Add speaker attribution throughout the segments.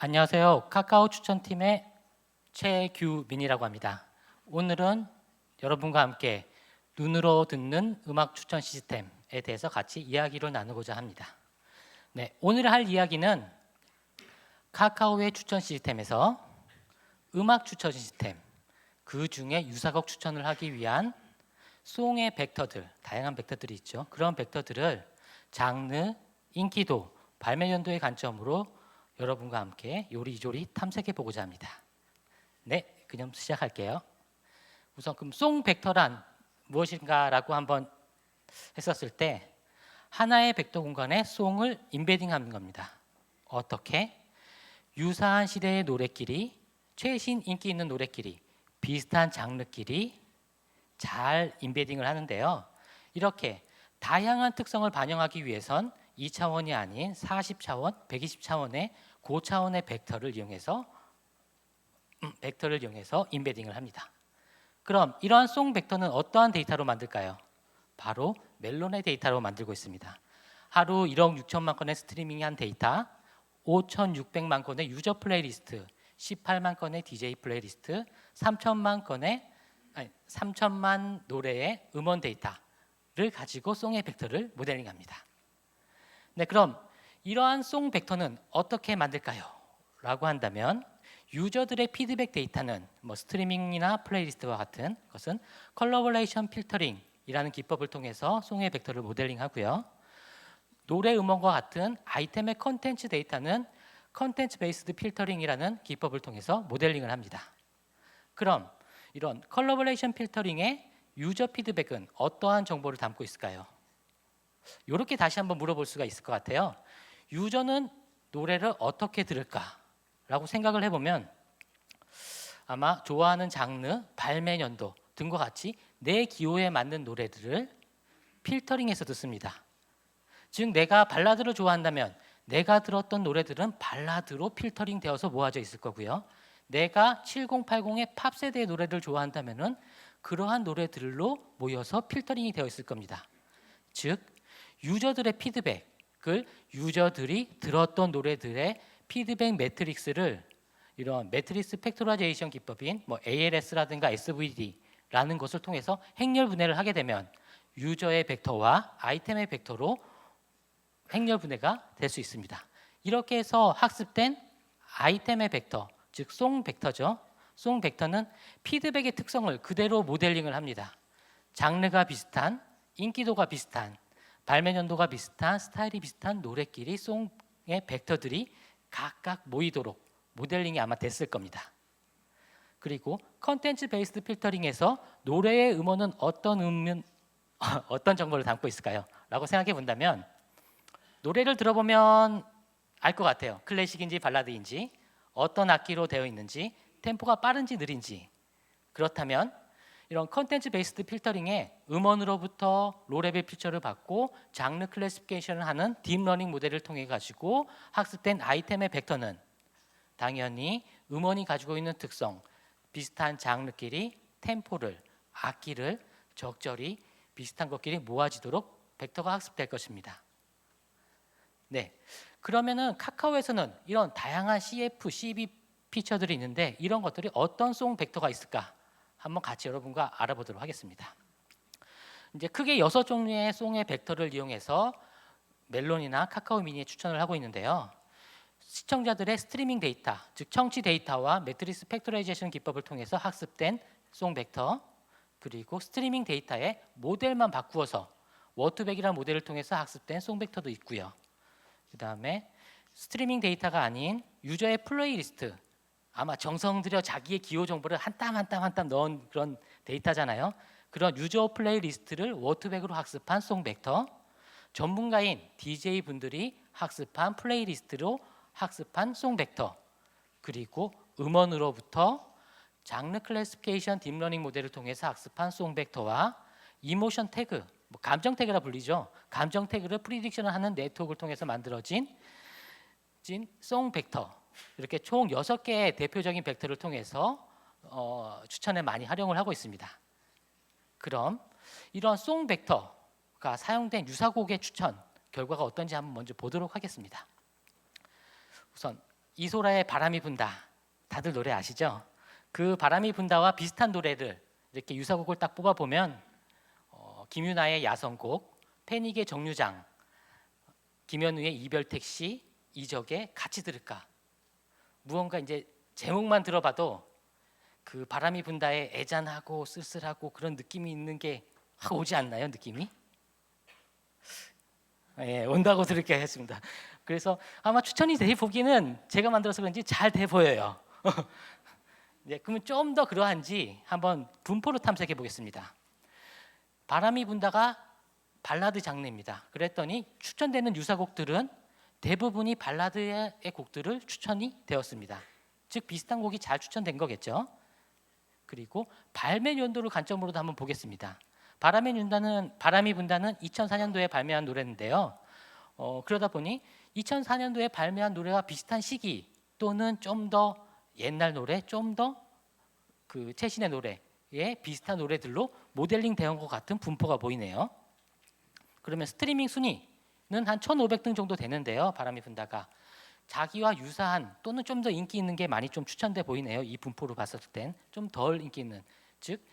Speaker 1: 안녕하세요. 카카오 추천팀의 최규민이라고 합니다. 오늘은 여러분과 함께 눈으로 듣는 음악 추천 시스템에 대해서 같이 이야기를 나누고자 합니다. 네, 오늘 할 이야기는 카카오의 추천 시스템에서 음악 추천 시스템, 그 중에 유사곡 추천을 하기 위한 송의 벡터들, 다양한 벡터들이 있죠. 그런 벡터들을 장르, 인기도, 발매 연도의 관점으로 여러분과 함께 요리조리 탐색해 보고자 합니다. 네, 그럼 시작할게요. 우선 그럼 송 벡터란 무엇인가라고 한번 했었을 때 하나의 벡터 공간에 송을 인베딩하는 겁니다. 어떻게? 유사한 시대의 노래끼리, 최신 인기 있는 노래끼리, 비슷한 장르끼리 잘 인베딩을 하는데요. 이렇게 다양한 특성을 반영하기 위해선 2차원이 아닌 40차원, 120차원의 고차원의 벡터를 이용해서 인베딩을 합니다. 그럼 이러한 송 벡터는 어떠한 데이터로 만들까요? 바로 멜론의 데이터로 만들고 있습니다. 하루 1억 6천만 건의 스트리밍이 한 데이터, 5,600만 건의 유저 플레이리스트, 18만 건의 DJ 플레이리스트, 3천만 노래의 음원 데이터를 가지고 송의 벡터를 모델링합니다. 네, 그럼 이러한 송 벡터는 어떻게 만들까요? 라고 한다면 유저들의 피드백 데이터는 스트리밍이나 플레이리스트와 같은 것은 컬러버레이션 필터링이라는 기법을 통해서 송의 벡터를 모델링하고요. 노래 음원과 같은 아이템의 컨텐츠 데이터는 컨텐츠 베이스드 필터링이라는 기법을 통해서 모델링을 합니다. 그럼 이런 컬러버레이션 필터링의 유저 피드백은 어떠한 정보를 담고 있을까요? 이렇게 다시 한번 물어볼 수가 있을 것 같아요. 유저는 노래를 어떻게 들을까라고 생각을 해보면 아마 좋아하는 장르, 발매 연도 등과 같이 내 기호에 맞는 노래들을 필터링해서 듣습니다. 즉 내가 발라드를 좋아한다면 내가 들었던 노래들은 발라드로 필터링 되어서 모아져 있을 거고요. 내가 7080의 팝 세대의 노래를 좋아한다면 그러한 노래들로 모여서 필터링이 되어 있을 겁니다. 즉 유저들의 피드백을 유저들이 들었던 노래들의 피드백 매트릭스를 이런 매트릭스 팩토라이제이션 기법인 ALS라든가 SVD라는 것을 통해서 행렬 분해를 하게 되면 유저의 벡터와 아이템의 벡터로 행렬 분해가 될 수 있습니다. 이렇게 해서 학습된 아이템의 벡터, 즉 송 벡터죠. 송 벡터는 피드백의 특성을 그대로 모델링을 합니다. 장르가 비슷한, 인기도가 비슷한, 발매 연도가 비슷한, 스타일이 비슷한 노래끼리 송의 벡터들이 각각 모이도록 모델링이 아마 됐을 겁니다. 그리고 컨텐츠 베이스드 필터링에서 노래의 음원은 어떤 정보를 담고 있을까요? 라고 생각해 본다면 노래를 들어보면 알 것 같아요. 클래식인지 발라드인지, 어떤 악기로 되어 있는지, 템포가 빠른지 느린지. 그렇다면 이런 컨텐츠 베이스드 필터링에 음원으로부터 로레벨 피처를 받고 장르 클래시피케이션을 하는 딥러닝 모델을 통해 가지고 학습된 아이템의 벡터는 당연히 음원이 가지고 있는 특성, 비슷한 장르끼리 템포를, 악기를 적절히 비슷한 것끼리 모아지도록 벡터가 학습될 것입니다. 네, 그러면은 카카오에서는 이런 다양한 CF, CB 피처들이 있는데 이런 것들이 어떤 송 벡터가 있을까? 한번 같이 여러분과 알아보도록 하겠습니다. 이제 크게 6종류의 송의 벡터를 이용해서 멜론이나 카카오 미니에 추천을 하고 있는데요. 시청자들의 스트리밍 데이터, 즉 청취 데이터와 매트리스 팩토라이제이션 기법을 통해서 학습된 송 벡터, 그리고 스트리밍 데이터의 모델만 바꾸어서 워투백이라는 모델을 통해서 학습된 송 벡터도 있고요. 그 다음에 스트리밍 데이터가 아닌 유저의 플레이리스트, 아마 정성 들여 자기의 기호 정보를 한 땀 한 땀 한 땀 넣은 그런 데이터잖아요. 그런 유저 플레이리스트를 워투백으로 학습한 송 벡터, 전문가인 DJ 분들이 학습한 플레이리스트로 학습한 송 벡터, 그리고 음원으로부터 장르 클래시피케이션 딥러닝 모델을 통해서 학습한 송 벡터와 이모션 태그, 감정 태그라 불리죠. 감정 태그를 프리딕션을 하는 네트워크를 통해서 만들어진 송 벡터, 이렇게 총 6개의 대표적인 벡터를 통해서 추천에 많이 활용을 하고 있습니다. 그럼 이런 송 벡터가 사용된 유사곡의 추천 결과가 어떤지 한번 먼저 보도록 하겠습니다. 우선 이소라의 바람이 분다. 다들 노래 아시죠? 그 바람이 분다와 비슷한 노래를 이렇게 유사곡을 딱 뽑아보면 김유나의 야성곡, 패닉의 정류장, 김현우의 이별택시, 이적의 같이 들을까. 무언가 이제 제목만 들어봐도 그 바람이 분다에 애잔하고 쓸쓸하고 그런 느낌이 있는 게 확 오지 않나요? 느낌이? 예, 온다고 들을게 했습니다. 그래서 아마 추천이 돼 보기는 제가 만들어서 그런지 잘 돼 보여요. 네, 그러면 좀 더 그러한지 한번 분포로 탐색해 보겠습니다. 바람이 분다가 발라드 장르입니다. 그랬더니 추천되는 유사곡들은 대부분이 발라드의 곡들을 추천이 되었습니다. 즉 비슷한 곡이 잘 추천된 거겠죠. 그리고 발매 연도를 관점으로도 한번 보겠습니다. 바람이 분다는 2004년도에 발매한 노래인데요. 그러다 보니 2004년도에 발매한 노래와 비슷한 시기 또는 좀 더 옛날 노래, 좀 더 그 최신의 노래에 비슷한 노래들로 모델링 되어 온 것 같은 분포가 보이네요. 그러면 스트리밍 순위는 한 1,500등 정도 되는데요. 바람이 분다가 자기와 유사한 또는 좀 더 인기 있는 게 많이 좀 추천돼 보이네요. 이 분포로 봤을 땐 좀 덜 인기 있는, 즉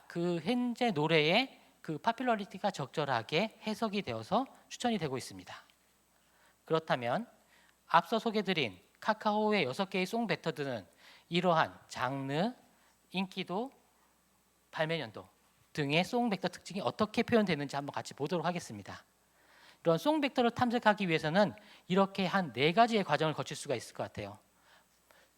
Speaker 1: 그 현재 노래의 그 파퓰러리티가 적절하게 해석이 되어서 추천이 되고 있습니다. 그렇다면 앞서 소개드린 카카오의 6개의 송 벡터들은 이러한 장르, 인기도, 발매 연도 등의 송 벡터 특징이 어떻게 표현되는지 한번 같이 보도록 하겠습니다. 이런 송 벡터를 탐색하기 위해서는 이렇게 한 4가지의 과정을 거칠 수가 있을 것 같아요.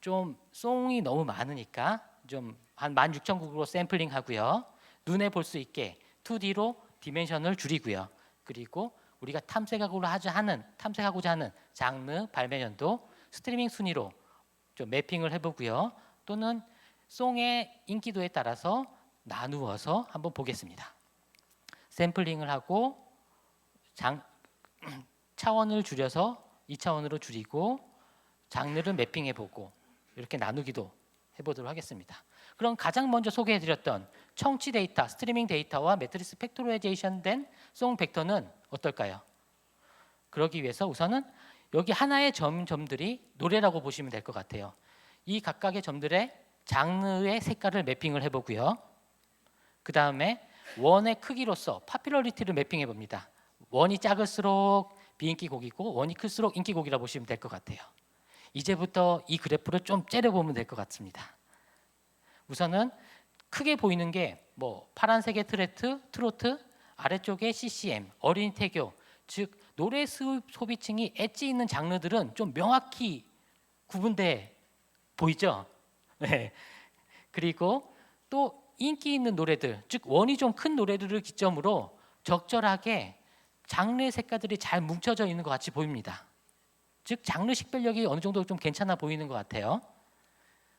Speaker 1: 좀 송이 너무 많으니까 좀 한 16,000곡으로 샘플링 하고요. 눈에 볼 수 있게 2D로 디멘션을 줄이고요. 그리고 우리가 탐색하고자 하는 장르, 발매 연도, 스트리밍 순위로 좀 매핑을 해보고요. 또는 송의 인기도에 따라서 나누어서 한번 보겠습니다. 샘플링을 하고 차원을 줄여서 2차원으로 줄이고 장르를 매핑해보고 이렇게 나누기도 해보도록 하겠습니다. 그럼 가장 먼저 소개해드렸던 청취 데이터, 스트리밍 데이터와 매트리스 팩토라이제이션 된 송 벡터는 어떨까요? 그러기 위해서 우선은 여기 하나의 점들이 노래라고 보시면 될 것 같아요. 이 각각의 점들의 장르의 색깔을 매핑을 해보고요. 그 다음에 원의 크기로서 파퓰러리티를 매핑해 봅니다. 원이 작을수록 비인기 곡이고 원이 클수록 인기 곡이라 보시면 될 것 같아요. 이제부터 이 그래프를 좀 째려보면 될 것 같습니다. 우선은 크게 보이는 게 뭐 파란색의 트로트, 아래쪽에 CCM, 어린이 태교, 즉 노래 소비층이 엣지 있는 장르들은 좀 명확히 구분돼 보이죠? 네. 그리고 또 인기 있는 노래들, 즉 원이 좀 큰 노래들을 기점으로 적절하게 장르의 색깔들이 잘 뭉쳐져 있는 것 같이 보입니다. 즉 장르 식별력이 어느 정도 좀 괜찮아 보이는 것 같아요.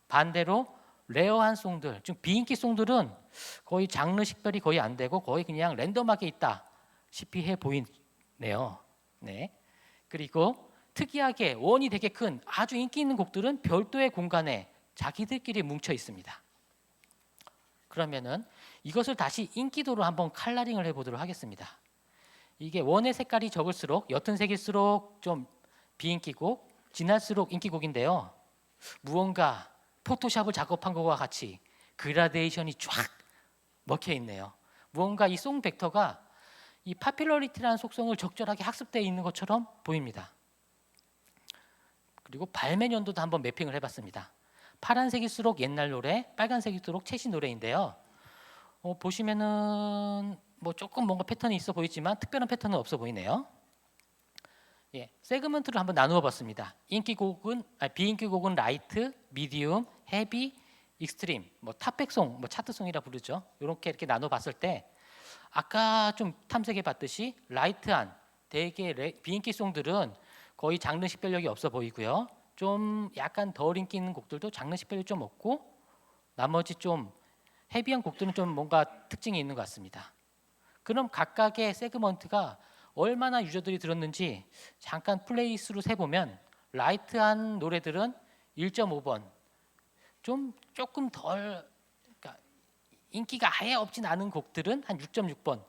Speaker 1: 반대로 레어한 송들, 즉 비인기 송들은 거의 장르 식별이 거의 안 되고 거의 그냥 랜덤하게 있다시피 해 보이네요. 네. 그리고 특이하게 원이 되게 큰 아주 인기 있는 곡들은 별도의 공간에 자기들끼리 뭉쳐 있습니다. 그러면은 이것을 다시 인기도로 한번 컬러링을 해보도록 하겠습니다. 이게 원의 색깔이 적을수록 옅은 색일수록 좀 비인기곡, 진할수록 인기곡인데요. 무언가 포토샵을 작업한 것과 같이 그라데이션이 쫙 먹혀 있네요. 무언가 이 송 벡터가 이 파퓰러리티라는 속성을 적절하게 학습되어 있는 것처럼 보입니다. 그리고 발매 연도도 한번 매핑을 해봤습니다. 파란색일수록 옛날 노래, 빨간색일수록 최신 노래인데요. 보시면은 뭐 조금 뭔가 패턴이 있어 보이지만 특별한 패턴은 없어 보이네요. 예, 세그먼트를 한번 나누어 봤습니다. 비인기 곡은 라이트, 미디움, 헤비, 익스트림, 뭐 탑백송, 뭐 차트송이라 부르죠. 이렇게 나눠 봤을 때 아까 좀 탐색해 봤듯이 라이트한 대개 비인기 송들은 거의 장르 식별력이 없어 보이고요. 좀 약간 덜 인기 있는 곡들도 장르 식별력이 좀 없고 나머지 좀 헤비한 곡들은 좀 뭔가 특징이 있는 것 같습니다. 그럼 각각의 세그먼트가 얼마나 유저들이 들었는지 잠깐 플레이수로 세보면 라이트한 노래들은 1.5번, 조금 덜 그러니까 인기가 아예 없진 않은 곡들은 한 6.6번.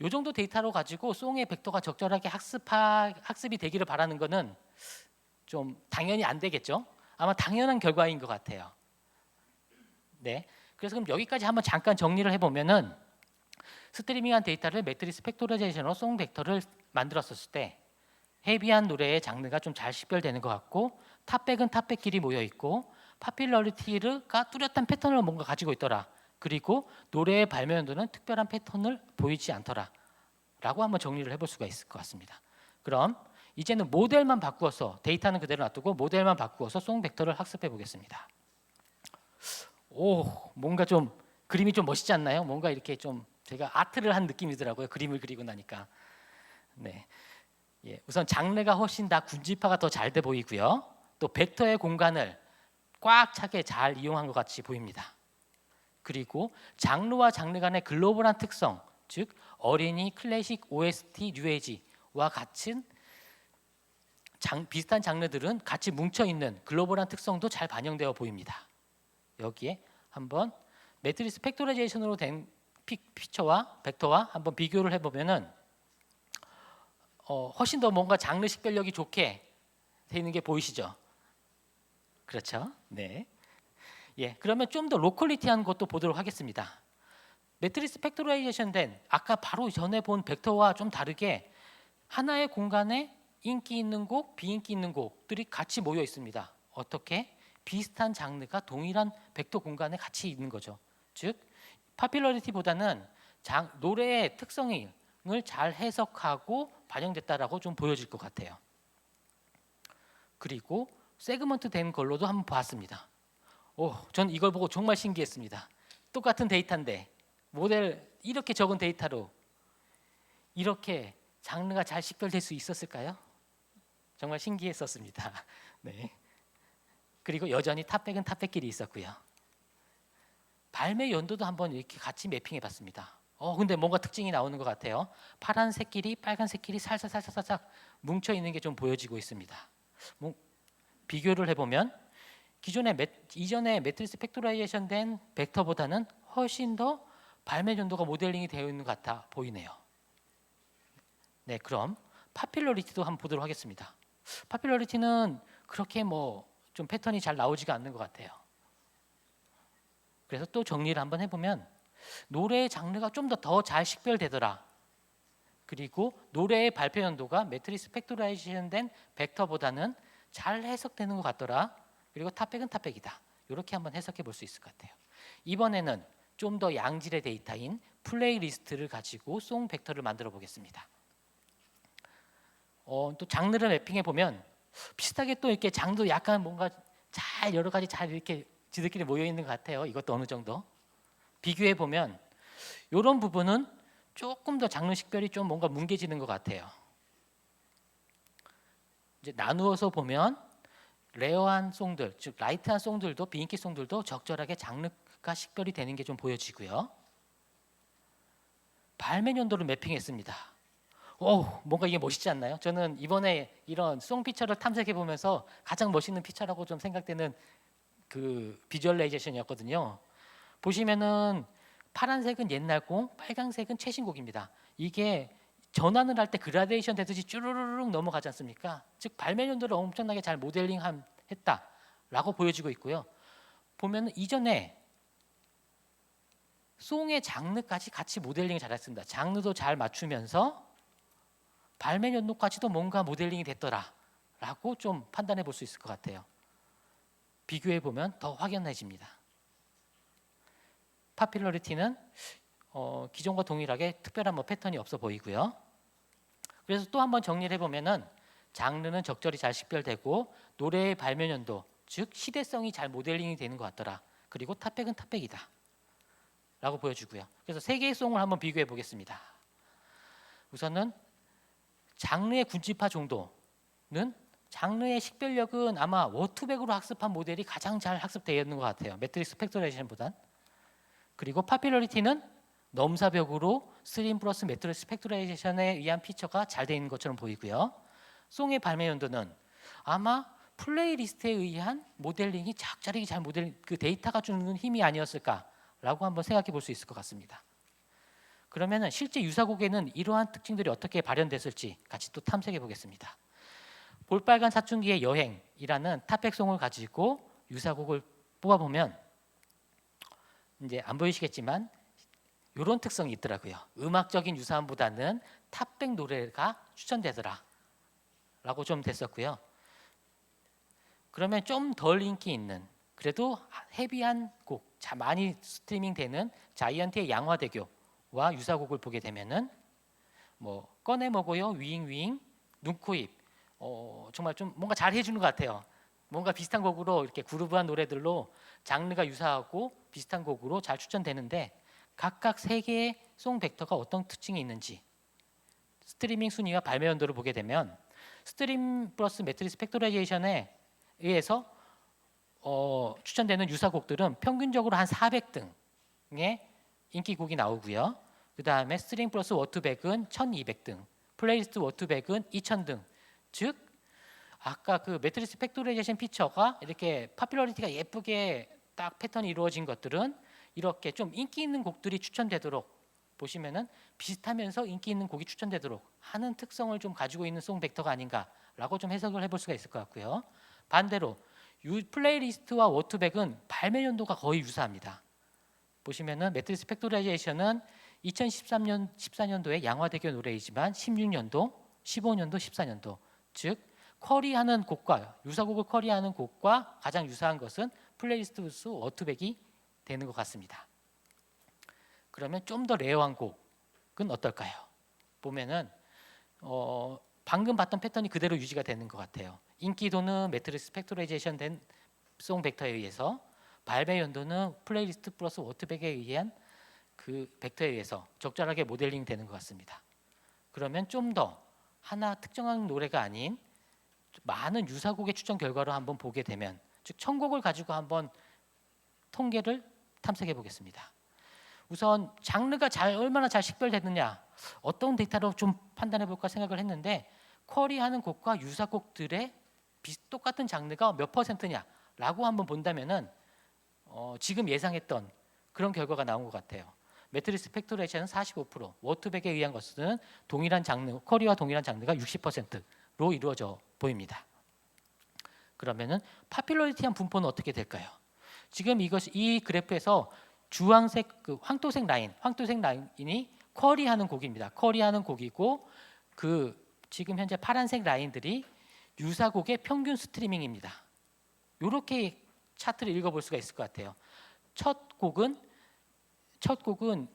Speaker 1: 이 정도 데이터로 가지고 송의 벡터가 적절하게 학습이 되기를 바라는 것은 좀 당연히 안 되겠죠. 아마 당연한 결과인 것 같아요. 네, 그래서 그럼 여기까지 한번 잠깐 정리를 해보면은 스트리밍한 데이터를 매트리스 팩토라이제이션으로 송 벡터를 만들었을 때 헤비한 노래의 장르가 좀 잘 식별되는 것 같고 탑백은 탑백끼리 모여 있고 파퓰러리티가 뚜렷한 패턴을 뭔가 가지고 있더라. 그리고 노래의 발매 연도는 특별한 패턴을 보이지 않더라. 라고 한번 정리를 해볼 수가 있을 것 같습니다. 그럼 이제는 모델만 바꾸어서 데이터는 그대로 놔두고 모델만 바꾸어서 송 벡터를 학습해 보겠습니다. 오, 뭔가 좀 그림이 좀 멋있지 않나요? 뭔가 이렇게 좀 제가 아트를 한 느낌이더라고요. 그림을 그리고 나니까. 네, 예, 우선 장르가 훨씬 다 군집화가 더 잘 돼 보이고요. 또 벡터의 공간을 꽉 차게 잘 이용한 것 같이 보입니다. 그리고 장르와 장르 간의 글로벌한 특성, 즉 어린이, 클래식, OST, 뉴에이지와 같은 비슷한 장르들은 같이 뭉쳐 있는 글로벌한 특성도 잘 반영되어 보입니다. 여기에 한번 매트리스 팩토라이제이션으로 된 피처와 벡터와 한번 비교를 해보면은 훨씬 더 뭔가 장르 식별력이 좋게 되는 게 보이시죠? 그렇죠? 네. 예, 그러면 좀 더 로컬리티한 것도 보도록 하겠습니다. 매트리스 팩토라이제이션 된 아까 바로 전에 본 벡터와 좀 다르게 하나의 공간에 인기 있는 곡, 비인기 있는 곡들이 같이 모여 있습니다. 어떻게? 비슷한 장르가 동일한 벡터 공간에 같이 있는 거죠. 즉, 파퓰러리티보다는 노래의 특성을 잘 해석하고 반영됐다라고 좀 보여질 것 같아요. 그리고 세그먼트 된 걸로도 한번 봤습니다. 전 이걸 보고 정말 신기했습니다. 똑같은 데이터인데 모델 이렇게 적은 데이터로 이렇게 장르가 잘 식별될 수 있었을까요? 정말 신기했었습니다. 네. 그리고 여전히 탑백은 탑백끼리 있었고요. 발매 연도도 한번 이렇게 같이 매핑해봤습니다. 근데 뭔가 특징이 나오는 것 같아요. 파란색끼리 빨간색끼리 살짝 뭉쳐 있는 게 좀 보여지고 있습니다. 비교를 해보면 이전에 매트리스 팩토라이제이션 된 벡터보다는 훨씬 더 발매 연도가 모델링이 되어 있는 것 같아 보이네요. 네, 그럼 파퓰러리티도 한번 보도록 하겠습니다. 파퓰러리티는 그렇게 좀 패턴이 잘 나오지가 않는 것 같아요. 그래서 또 정리를 한번 해보면 노래의 장르가 좀 더 잘 식별되더라. 그리고 노래의 발표 연도가 매트리스 팩토라이제이션 된 벡터보다는 잘 해석되는 것 같더라. 그리고 탑백은 탑백이다. 이렇게 한번 해석해 볼 수 있을 것 같아요. 이번에는 좀 더 양질의 데이터인 플레이리스트를 가지고 송 벡터를 만들어 보겠습니다. 또 장르를 매핑해 보면 비슷하게 또 이렇게 장도 약간 뭔가 잘 여러 가지 잘 이렇게 지들끼리 모여 있는 것 같아요. 이것도 어느 정도 비교해 보면 이런 부분은 조금 더 장르 식별이 좀 뭔가 뭉개지는 것 같아요. 이제 나누어서 보면 레어한 송들, 즉 라이트한 송들도 비인기 송들도 적절하게 장르가 식별이 되는 게 좀 보여지고요. 발매 연도를 매핑했습니다. 뭔가 이게 멋있지 않나요? 저는 이번에 이런 송 피처를 탐색해 보면서 가장 멋있는 피처라고 좀 생각되는 그 비주얼라이제이션이었거든요. 보시면은 파란색은 옛날 곡, 빨간색은 최신곡입니다. 이게 전환을 할 때 그라데이션 되듯이 쭈루루룩 넘어가지 않습니까? 즉 발매 연도를 엄청나게 잘 모델링했다라고 보여지고 있고요. 보면 이전에 송의 장르까지 같이 모델링을 잘했습니다. 장르도 잘 맞추면서 발매 연도까지도 뭔가 모델링이 됐더라라고 좀 판단해 볼 수 있을 것 같아요. 비교해 보면 더 확연해집니다. 파퓰러리티는 기존과 동일하게 특별한 패턴이 없어 보이고요. 그래서 또 한번 정리를 해보면은 장르는 적절히 잘 식별되고 노래의 발매 연도, 즉 시대성이 잘 모델링이 되는 것 같더라. 그리고 탑백은 탑백이다 라고 보여주고요. 그래서 세 개의 송을 한번 비교해 보겠습니다. 우선은 장르의 군집화 정도는 장르의 식별력은 아마 워투백으로 학습한 모델이 가장 잘 학습되어 있는 것 같아요. 매트릭스 팩토라이제이션보단. 그리고 파퓰러리티는 넘사벽으로 스트림 플러스 매트릭스 팩토라이제이션에 의한 피처가 잘 되어 있는 것처럼 보이고요. 송의 발매 연도는 아마 플레이리스트에 의한 모델링이 적절하게 잘 그 데이터가 주는 힘이 아니었을까라고 한번 생각해 볼 수 있을 것 같습니다. 그러면은 실제 유사곡에는 이러한 특징들이 어떻게 발현됐을지 같이 또 탐색해 보겠습니다. 볼빨간 사춘기의 여행이라는 탑백송을 가지고 유사곡을 뽑아보면 이제 안 보이시겠지만 이런 특성이 있더라고요. 음악적인 유사함보다는 탑백 노래가 추천되더라 라고 좀 됐었고요. 그러면 좀 덜 인기 있는 그래도 헤비한 곡, 많이 스트리밍 되는 자이언티의 양화대교와 유사곡을 보게 되면은 뭐 꺼내 먹어요, 위잉 위잉, 눈, 코, 입, 정말 좀 뭔가 잘 해주는 것 같아요. 뭔가 비슷한 곡으로 이렇게 그루브한 노래들로 장르가 유사하고 비슷한 곡으로 잘 추천되는데 각각 세 개의 송 벡터가 어떤 특징이 있는지 스트리밍 순위와 발매 연도를 보게 되면 스트림 플러스 매트리스 팩토라이제이션에 의해서 추천되는 유사곡들은 평균적으로 한 400등의 인기곡이 나오고요. 그 다음에 스트링 플러스 워투백은 1200등, 플레이리스트 워투백은 2000등. 즉 아까 그 매트리스 팩토라이제이션 피처가 이렇게 파퓰러리티가 예쁘게 딱 패턴이 이루어진 것들은 이렇게 좀 인기 있는 곡들이 추천되도록 보시면은 비슷하면서 인기 있는 곡이 추천되도록 하는 특성을 좀 가지고 있는 송 벡터가 아닌가라고 좀 해석을 해볼 수가 있을 것 같고요. 반대로 플레이리스트와 워투백은 발매 연도가 거의 유사합니다. 보시면은 매트리스 팩토라이제이션은 2013년 14년도에 양화대교 노래이지만 16년도, 15년도, 14년도 즉 쿼리하는 곡과 유사곡을 쿼리하는 곡과 가장 유사한 것은 플레이리스트 워투백이 되는 것 같습니다. 그러면 좀 더 레어한 곡은 어떨까요? 보면은 방금 봤던 패턴이 그대로 유지가 되는 것 같아요. 인기도는 매트리스 팩토라이제이션 된 송 벡터에 의해서 발매 연도는 플레이리스트 플러스 워트백에 의한 그 벡터에 의해서 적절하게 모델링 되는 것 같습니다. 그러면 좀 더 하나 특정한 노래가 아닌 많은 유사곡의 추천 결과를 한번 보게 되면 즉 1000곡을 가지고 한번 통계를 탐색해 보겠습니다. 우선 장르가 얼마나 잘 식별되느냐 어떤 데이터로 좀 판단해 볼까 생각을 했는데 쿼리하는 곡과 유사곡들의 똑같은 장르가 몇 %냐라고 한번 본다면은 지금 예상했던 그런 결과가 나온 것 같아요. 매트리스 팩토레이션은 45%, 워트백에 의한 것은 동일한 장르, 쿼리와 동일한 장르가 60%로 이루어져 보입니다. 그러면은 파퓰러리티한 분포는 어떻게 될까요? 지금 이 그래프에서 주황색 황토색 라인이 쿼리하는 곡입니다. 쿼리하는 곡이고 그 지금 현재 파란색 라인들이 유사곡의 평균 스트리밍입니다. 이렇게 차트를 읽어볼 수가 있을 것 같아요. 첫 곡은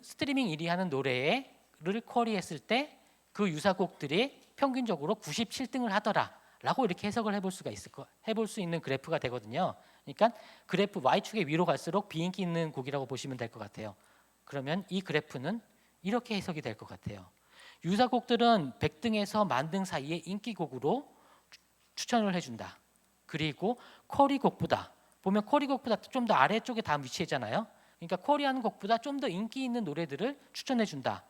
Speaker 1: 스트리밍 1위 하는 노래를 쿼리했을 때 그 유사곡들이 평균적으로 97등을 하더라라고 이렇게 해석을 해볼 수 있는 그래프가 되거든요. 그러니까 그래프 Y축의 위로 갈수록 비인기 있는 곡이라고 보시면 될 것 같아요. 그러면 이 그래프는 이렇게 해석이 될 것 같아요. 유사곡들은 100등에서 10,000등 사이의 인기곡으로 추천을 해준다. 그리고 쿼리곡보다 보면 쿼리곡보다 좀 더 아래쪽에 다 위치했잖아요. 그러니까 쿼리하는 곡보다 좀 더 인기 있는 노래들을 추천해준다.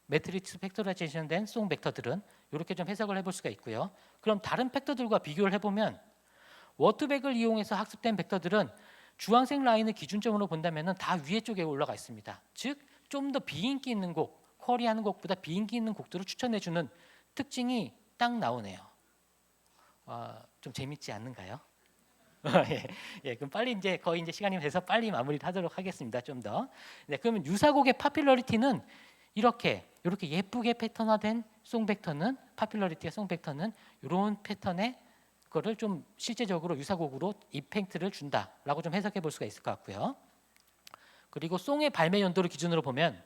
Speaker 1: 매트리스 팩토라이제이션 된 송 벡터들은 이렇게 좀 해석을 해볼 수가 있고요. 그럼 다른 팩터들과 비교를 해보면 워트백을 이용해서 학습된 벡터들은 주황색 라인을 기준점으로 본다면 다 위에 쪽에 올라가 있습니다. 즉 좀 더 비인기 있는 곡, 쿼리하는 곡보다 비인기 있는 곡들을 추천해주는 특징이 딱 나오네요. 좀 재밌지 않는가요? 그럼 빨리 거의 시간이 돼서 빨리 마무리하도록 하겠습니다. 좀 더. 네, 그러면 유사곡의 파퓰러리티는 이렇게 예쁘게 패턴화된 송 벡터는 파퓰러리티의 송 벡터는 이런 패턴의 거를 좀 실제적으로 유사곡으로 임팩트를 준다라고 좀 해석해 볼 수가 있을 것 같고요. 그리고 송의 발매 연도를 기준으로 보면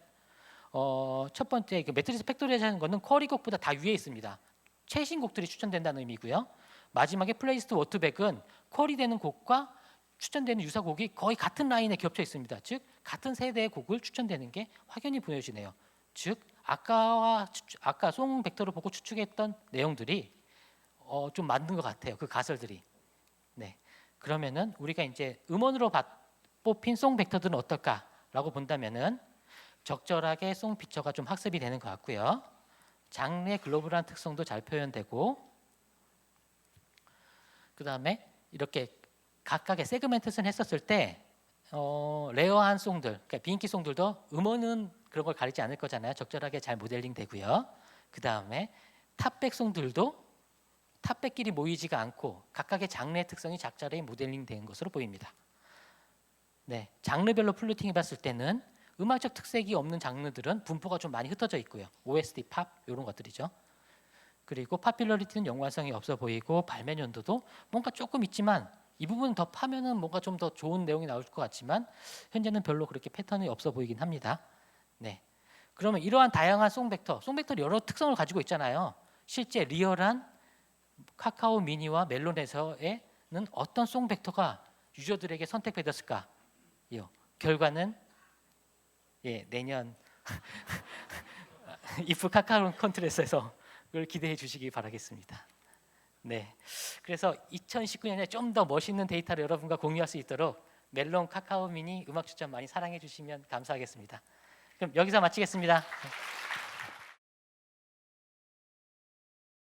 Speaker 1: 첫 번째 매트리스 팩토리라는 거는 쿼리곡보다 다 위에 있습니다. 최신 곡들이 추천된다는 의미고요. 마지막에 플레이리스트 워트백은 쿼리되는 곡과 추천되는 유사곡이 거의 같은 라인에 겹쳐 있습니다. 즉 같은 세대의 곡을 추천되는 게 확연히 보여지네요. 즉 아까 송 벡터를 보고 추측했던 내용들이 좀 맞는 것 같아요. 그 가설들이. 네. 그러면은 우리가 이제 음원으로 뽑힌 송 벡터들은 어떨까라고 본다면은 적절하게 송 피처가 좀 학습이 되는 것 같고요. 장르의 글로벌한 특성도 잘 표현되고 그 다음에 이렇게 각각의 세그멘트를 했었을 때 레어한 송들, 그러니까 비인기 송들도 음원은 그런 걸 가리지 않을 거잖아요. 적절하게 잘 모델링 되고요. 그 다음에 탑백 송들도 탑백끼리 모이지가 않고 각각의 장르의 특성이 작자리에 모델링된 것으로 보입니다. 네, 장르별로 플루팅해 봤을 때는 음악적 특색이 없는 장르들은 분포가 좀 많이 흩어져 있고요. OST, 팝 이런 것들이죠. 그리고 파퓰러리티는 연관성이 없어 보이고 발매 연도도 뭔가 조금 있지만 이 부분 더 파면은 뭔가 좀 더 좋은 내용이 나올 것 같지만 현재는 별로 그렇게 패턴이 없어 보이긴 합니다. 네, 그러면 이러한 다양한 송벡터는 여러 특성을 가지고 있잖아요. 실제 리얼한 카카오 미니와 멜론에서는 어떤 송벡터가 유저들에게 선택받았을까? 결과는 내년 if 카카오 컨트롤에서 그걸 기대해 주시기 바라겠습니다. 네, 그래서 2019년에 좀 더 멋있는 데이터를 여러분과 공유할 수 있도록 멜론 카카오 미니 음악 추천 많이 사랑해 주시면 감사하겠습니다. 그럼 여기서 마치겠습니다.